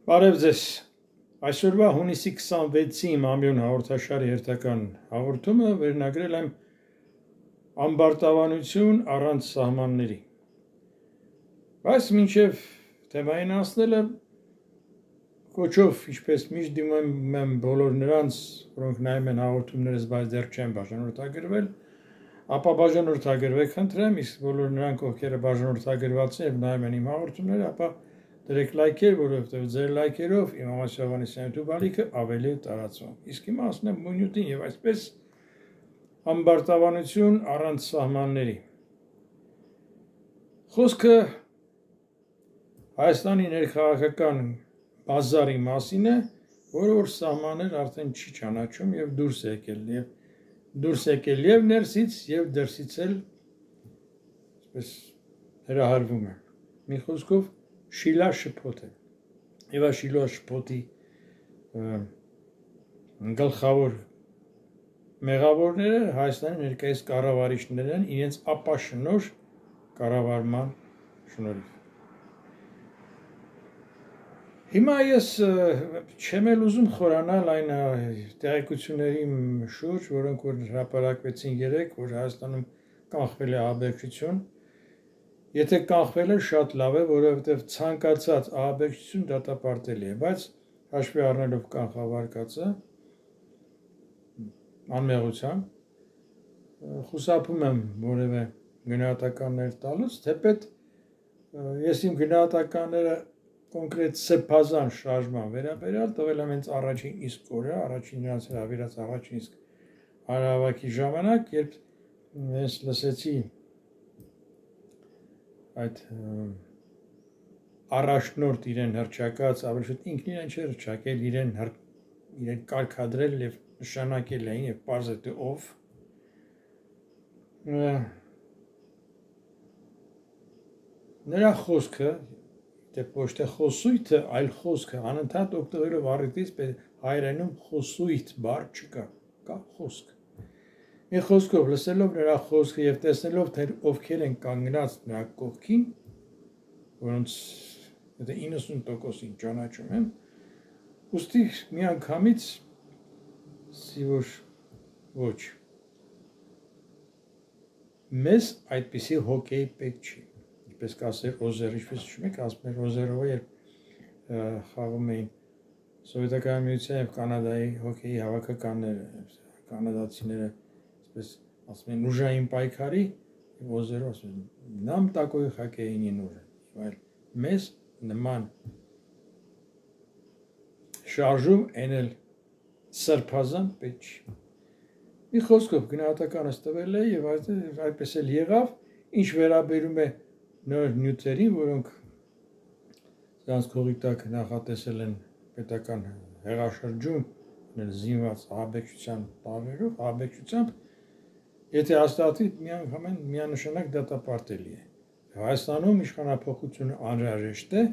Բարև ձեզ, այսօրվա հունիսի 26-ի իմ ամյուն հաղորդաշարի հերթական հաղորդումը վերնագրել եմ ամբարտավանություն առանց սահմանների։ Բայց մինչև թեմային անցնելը կոչով, ինչպես միշտ դիմում եմ բոլոր նրանց, որոնք նայում են հաղորդումներս, բայց դեռ չեն բաժանորդագրվել, ապա բաժանորդագրվեք խնդրեմ, իսկ բոլոր նրանք, ովքեր բաժանորդագրված են եւ նայում են իմ հաղորդումները, ապա դրեք լայքեր, որովհետև ձեր լայքերով իմ Ամասյավանիսյան YouTube ալիքը ավելի տարածվում։ Իսկ հիմա ասնեմ մունյութին եւ այսպես ամբարտավանություն առանց սահմանների։ Խոսքը Հայաստանի ներքաղաքական բազարի մասին է, որը որ սահմաններ արդեն չի ճանաչում եւ դուրս եկել եւ ներսից եւ դրսից էլ այսպես հրահարվում է։ Մի խոսքով շիլա շփոթ է։ Եվ շիլա շփոթի գլխավոր մեղավորները Հայաստանի ներկայիս կառավարիչներն են իրենց ապաշնոր կառավարման շնորհիվ։ Հիմա ես չեմ էլ ուզում խորանալ այն տեղեկությունների շուրջ, որոնք որ հրապարակվեցին երեկ, որ Հայաստանում կանխվել է ահաբեկչություն։ Եթե կանխվել է, շատ լավ է, որովհետև ցանկացած ահաբեկչություն դատապարտելի է, բայց հաշվի առնելով կանխավարկածը, անմեղությամբ, խուսափում եմ որևէ գնահատականներ տալուց, թեպետ ես իմ գնահատականները կոնկրետ սեփազան շարժման վերաբերյալ տվել եմ հենց առաջին իսկ օրը, առաջին նրանց հրավիրած առաջին իսկ հանրահավաքի ժամանակ, երբ ես լսեցի այդ առաջնորդ իրեն հռչակած, ավելի շուտ ինքն իրեն չէր հռչակել, իրեն կարգադրել եւ նշանակել էին եւ պարզ է թե ով նրա խոսքը դե ոչ թե խոսույթը, այլ խոսքը անընդհատ օգտվելով առիթից հայերենում խոսույթ բառ չկա, կա խոսք։ Մի խոսքով լսելով նրա խոսքը եւ տեսնելով թե ովքեր են կանգնած նրա կողքին, որոնց եթե 90%-ին ճանաչում եմ, ուստի միանգամից սիվոր ոչ։ Մեզ այդպիսի հոկեյ պետք չի։ Ինչպես կասեր Օզերը, ինչպես հիշում եք, ասում էր Օզերովը, երբ խաղում էին Սովետական միության եւ Կանադայի հոկեյի հավաքականները, կանադացիները, այսպես ասում են ուժային պայքարի, եւ Օզերովը ասում է «Нам такой хоккей не нужен»։ Այլ մեզ նման շարժում էնել սրբազան պետք չի։ Մի խոսքով գնահատականս տվել է եւ այդպես էլ եղավ, ինչ վերաբերում է նոր նյութերին, որոնք սրանց քողի տակ նախատեսել են պետական հեղաշրջում, զինված ահաբեկչության տարերով, ահաբեկչությամբ, եթե հաստատվի միանշանակ դատապարտելի է։ Հայաստանում իշխանափոխությունը անհրաժեշտ է,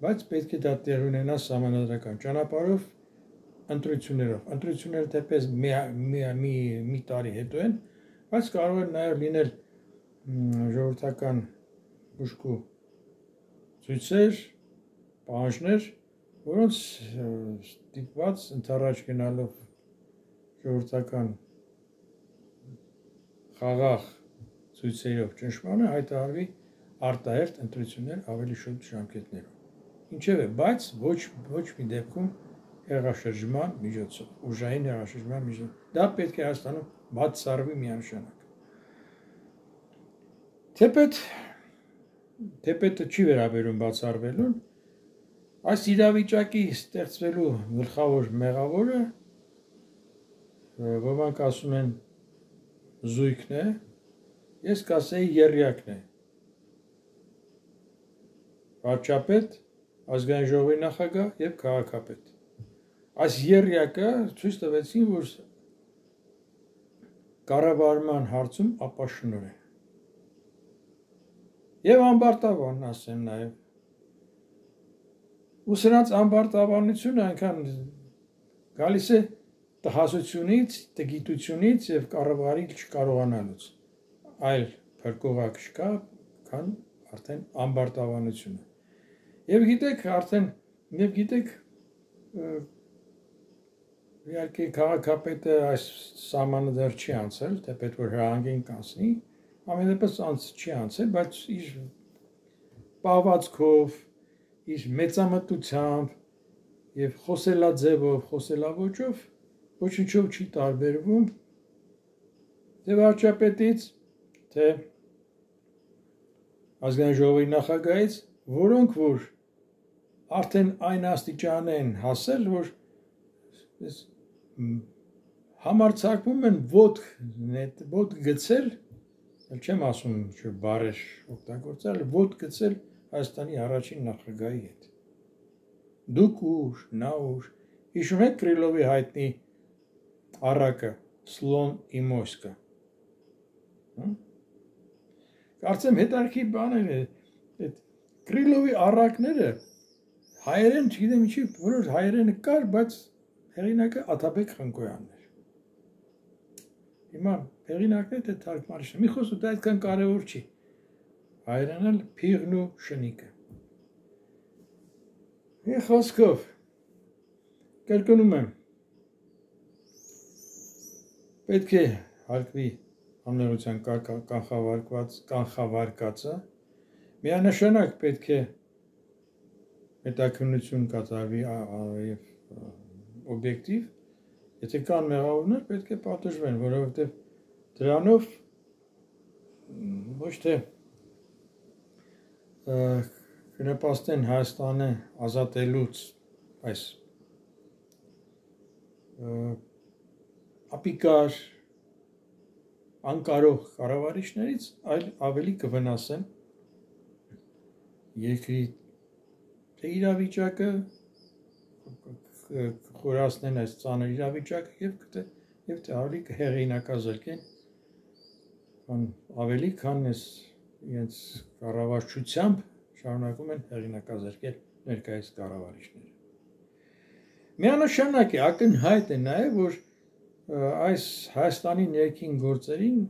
բայց պետք է դա տեղ ունենա սահմանադրական ճանապարհով, ընտրություններով։ Ընտրությունները թեպետ մի տարի հետո են, բայց կարող են նաև լինել ժողովրդական ուշքու ցույցեր, պահանջներ, որոնց ստիպված ընդառաջ գնալով ժողովրդական խաղաղ ցույցերով ճնշմանը հայտարարվի արտահերթ ընտրություններ ավելի շուտ ժամկետներով։ Ինչևէ, բայց ոչ մի դեպքում հեղաշրջման միջոցով, ուժային հեղաշրջման միջոցով։ Դա պետք է Հայաստանում բացառվի միանշանակ։ Թեպետը չի վերաբերում բացառվելուն, այս իրավիճակի ստեղծվելու գլխավոր մեղավորը ոմանք ասում են զույգն է, ես կասեի եռյակն է։ Վարչապետ, ազգային ժողովի նախագահ եւ քաղաքապետ։ Այս եռյակը ցույց տվեցին, որ կառավարման հարցում ապաշնոր է։ Եվ ամբարտավան ասեմ նաեւ։ Ու սրանց ամբարտավանությունը այնքան գալիս է տհասությունից, տգիտությունից եւ կառավարիչ չկարողանալուց։ Այլ փրկողակ չկա, քան արդեն ամբարտավանությունը։ Եվ գիտեք, արդեն Եվ գիտեք, իհարկե քաղաքապետը այս սահմանը դեռ չի անցել, թե պետք որ հրահանգին կանցնի, ամենապես չի անցել, բայց իր պահվածքով, իր մեծամտությամբ եւ խոսելաձևով, խոսելաոճով ոչինչով չի տարբերվում թե վարչապետից, թե ազգային ժողովի նախագահից, որոնք որ արդեն այն աստիճան են հասել, որ համարձակվում են ոտք գցել, չեմ ասում ինչ բառեր օգտագործել, ոտք գցել Հայաստանի առաջին նախագահի հետ։ Դուք ուր, նա ուր, հիշում եք Կրիլովի հայտնի առակը, Slon и Moskva։ Կարծեմ հետարքի բաներ է, Կրիլովի առակները հայերեն, չգիտեմ ինչի, որոր հայերենը կար, բայց հեղինակը Աթաբեկ Խնկոյանն էր։ Հիմա հեղինակն է թե թարգմանիչը, մի խոսքը դա այդքան կարևոր չի։ Հայերեն էլ փիղն ու շնիկը։ Մի խոսքով, կրկնում եմ, պետք է հարկվի համներության կանխավարկածը, միանշանակ պետք է հետաքննություն կատարվի և օբյեկտիվ, եթե կան մեղավորներ, պետք է պատժվեն, որովհետև դրանով ոչ թե կնպաստեն Հայաստանը ազատելուց այս ապիկար, անկարող կառավարիչներից, այլ ավելի կվնասեն երկրի թե իրավիճակը, կխորացնեն այս ծանր իրավիճակը և թե ավելի կհեղինակազրկեն ավելի քան այս իրենց կառավարչությամբ շարունակում են հեղինակազրկել ներկայիս կառավարիչները։ Միանշանակ է, ակնհայտ է նաև, որ այս Հայաստանի ներքին գործերին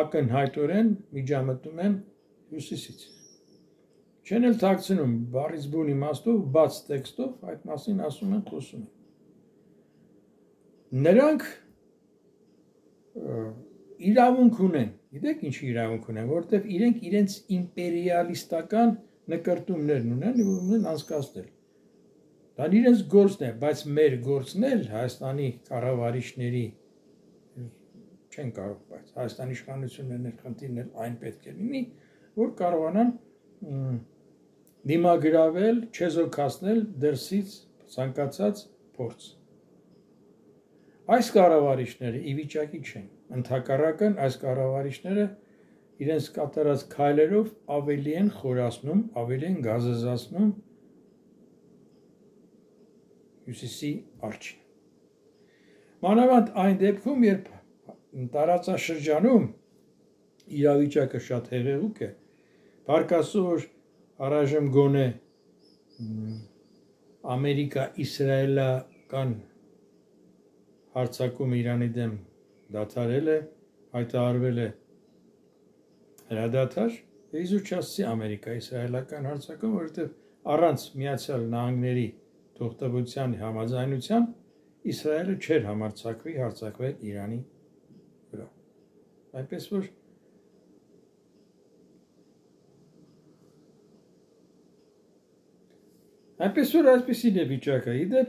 ակնհայտորեն միջամտում են հյուսիսից։ Չեն էլ թաքցնում բառից բուն իմաստով, բաց տեքստով, այդ մասին ասում են, խոսում են։ Նրանք իրավունք ունեն, գիտեք ինչի իրավունք ունեն, որովհետև իրենք իրենց իմպերիալիստական նկրտումներն ունեն անցկացնել։ Դա իրենց գործն է, բայց մեր գործն էլ Հայաստանի կառավարիչների չեն կարող, բայց Հայաստանի իշխանություններն էլ խնդիրն էլ այն պետք է լինի, որ կարողանան դիմագրավել, չեզոքացնել դրսից ցանկացած փորձ։ Այս կառավարիչները ի վիճակի չեն, ընդհակառակն այս կառավարիչները իրենց կատարած քայլերով ավելի են խորացնում, ավելի են գազազացնում հյուսիսի արջին։ Մանավանդ այն դեպքում, երբ տարածաշրջանում իրավիճակը շատ հեղեղուկ է, փառքաստոր առայժմ գոնե Ամերիկա-իսրայելական հարձակումը Իրանի դեմ դադարել է, հայտարարվել է հրադադար, իզուր Ամերիկա-իսրայելական հարձակում, որովհետև առանց Միացյալ Նահանգների թողտվության համաձայնության Իսրայելը չէր համարձակվի հարձակվել Իրանի վրա։ Այնպես որ այսպիսին է վիճակը, իդեպ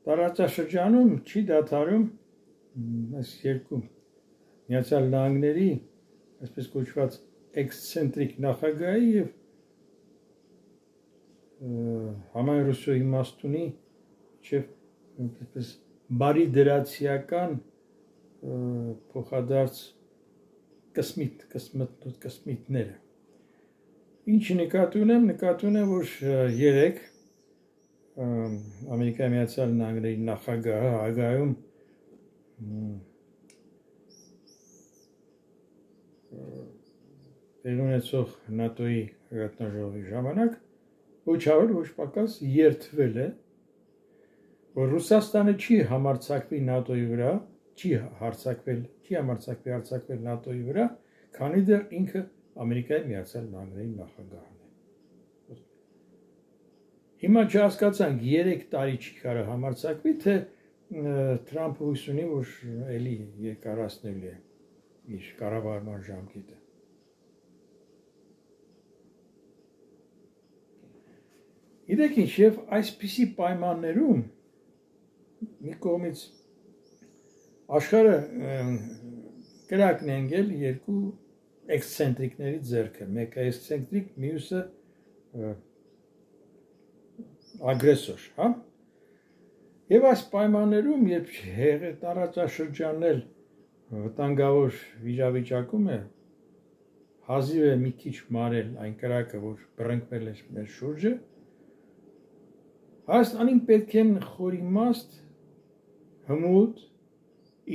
տարածաշրջանում չի դադարում այս երկու Միացյալ Նահանգների այսպես կոչված էքսցենտրիկ նախագահի և համայնքրուսո իմաստունի բարի դրացիական փոխադարձ կսմիտները։ Ինչ նկատի ունեմ, որ երեկ Ամերիկայի Միացյալ Նահանգների նախագահը Հագայում տեղի ունեցող ՆԱՏՕ-ի գագաթնաժողովի ժամանակ ոչ ավելի ոչ պակաս երդվել է, որ Ռուսաստանը չի համարձակվի ՆԱՏՕ-ի վրա, չի համարձակվել ՆԱՏՕ-ի վրա, քանի դեռ ինքը Ամերիկայի Միացյալ Նահանգների նախագահն է։ Հիմա չհասկացանք 3 տարի չի կարող համարձակվի, թե Թրամփը հույս ունի, որ էլի երկարացնելու է իր կառավարման ժամկետը։ Գիտեք ինչ, եւ այսպիսի պայմաններում մի կողմից աշխարհը կրակն է ընկել երկու էքսցենտրիկների ձեռքը, մեկը էքսցենտրիկ, մյուսը ագրեսոր, հա։ Եվ այս պայմաններում, երբ տարածաշրջանն վտանգավոր վիճակում է, հազիվ է մի քիչ մարել այն կրակը, որ բռնկվել է մեր շուրջը, Հայաստանին պետք են խորիմաստ, հմուտ,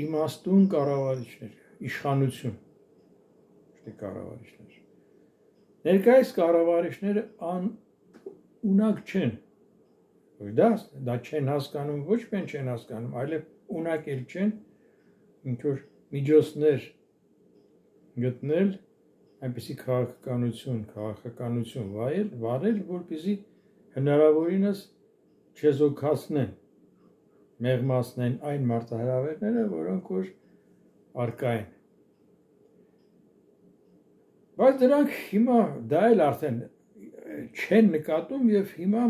իմաստուն կառավարիչներ, իշխանություն, ոչ թե կառավարիչներ։ Ներկայիս կառավարիչները անունակ չեն, դա չեն հասկանում, ոչ միայն չեն հասկանում, այլև ունակ էլ չեն, ինչ-որ միջոցներ գտնել, այնպիսի քաղաքականություն վարել, որպեսզի հնարավորինս չեզոքացնեն, մեղմացնեն այն մարտահրավերները, որոնք որ առկա են։ Բայց դրանք հիմա դա էլ արդեն չեն նկատում եւ հիմա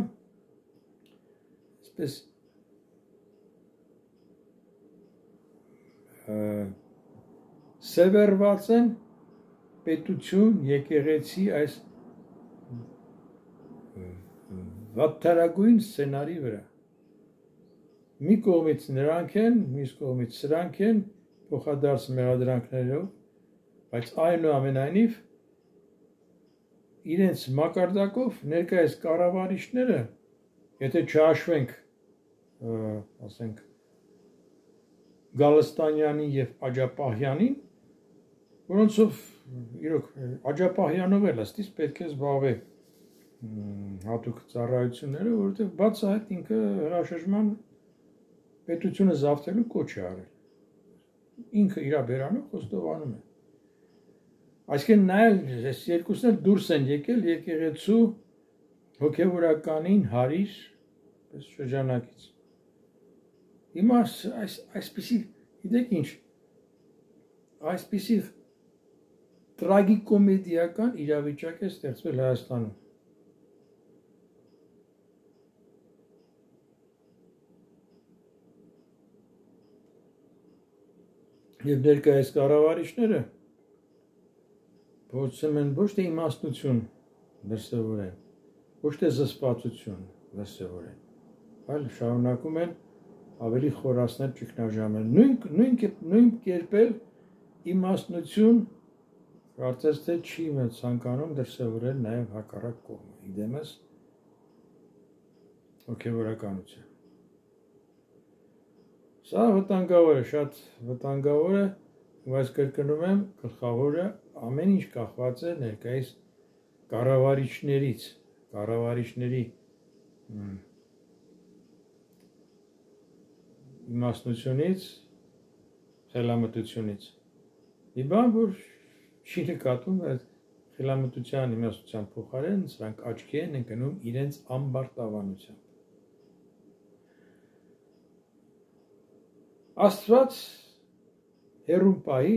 այսպես սևեռված են պետություն, եկեղեցի այս վատթարագույն սցենարի վրա։ Մի կողմից նրանք են, մյուս կողմից սրանք են, փոխադարձ մեղադրանքներով, բայց այնուամենայնիվ իրենց մակարդակով ներկայիս կառավարիչները, եթե չհաշվենք, ասենք, Գալստանյանին եւ Աջապահյանին, որոնցով իրոք Աջապահյանով էլ ըստիս պետք է զբաղվի հատուկ ծառայությունները, որովհետև բացահայտ ինքը հրաշրջման պետությունը զավթելու կոչ է արել։ Ինքը իր բերանով խոստովանում է։ Այսինքն նայել, այս երկուսն էլ դուրս են եկել եկեղեցու հոգևորականին հարիր շրջանակից։ Հիմա այսպիսի, գիտեք ինչ, այսպիսի տրագիկոմեդիական իրավիճակ է ստեղծվել Հայաստանում։ Եվ ներկայիս կառավարիչները փորձում են ոչ թե իմաստնություն դրսևորեն, ոչ թե զսպվածություն դրսևորեն, այլ շարունակում են ավելի խորացնել ճգնաժամը։ Նույն կերպել իմաստնություն կարծես թե չի ցանկանում դրսևորել նաև հակառակ կողմը, իդեմս հոգևորականություն։ Սա վտանգավոր է, շատ վտանգավոր է, բայց կրկնում եմ, գլխավորը ամեն ինչ կախված է ներկայիս կառավարիչների իմաստնությունից, խելամտությունից։ Մի բան, որ չի նկատում, այդ խելամտության իմաստության փոխարեն սրանք աչքի են ընկնում իրենց ամբարտավանությամբ։ Աստված հեռու պահի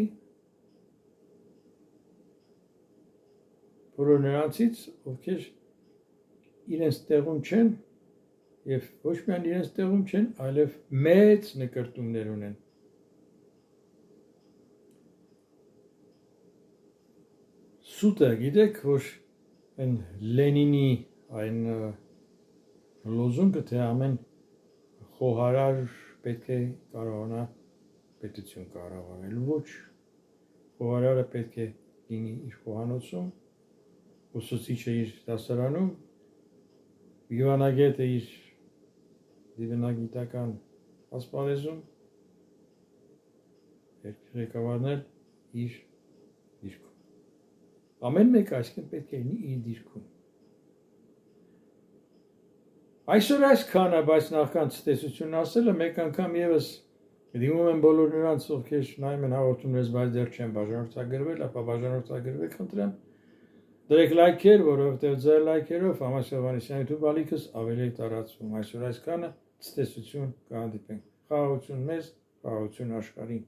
բոլոր նրանցից, ովքեր իրենց տեղում չեն եւ ոչ միայն իրենց տեղում չեն, այլև մեծ նկրտումներ ունեն։ Սուտը, գիտեք, որ այն Լենինի այն լոզունգը, թե ամեն խոհարար պետք է կարողանա պետություն կառավարել, ոչ, խոհարարը պետք է լինի իր խոհանոցում, ուսուցիչը իր դասարանում, դիվանագետը իր դիվանագիտական ասպարեզում, ղեկավարն էլ իր դիրքում։ Ամեն մեկը այսինքն պետք է լինի իր դիրքում։ Այսօր այսքանը, բայց նախքան ցտեսություն ասելը մեկ անգամ եւս դիմում եմ բոլոր նրանց, ովքեր նայում են հաղորդումներս, բայց դեռ չեն բաժանորդագրվել, ապա բաժանորդագրվեք, խնդրեմ, Դրեք լայքեր, որովհետև ձեր լայքերով Համաս Հովհաննիսյանի YouTube ալիքս ավելի տարածվում։ Այսօր այսքանը, ցտեսություն, կհանդիպենք։ Խաղաղություն մեզ, խաղաղություն աշխարհին։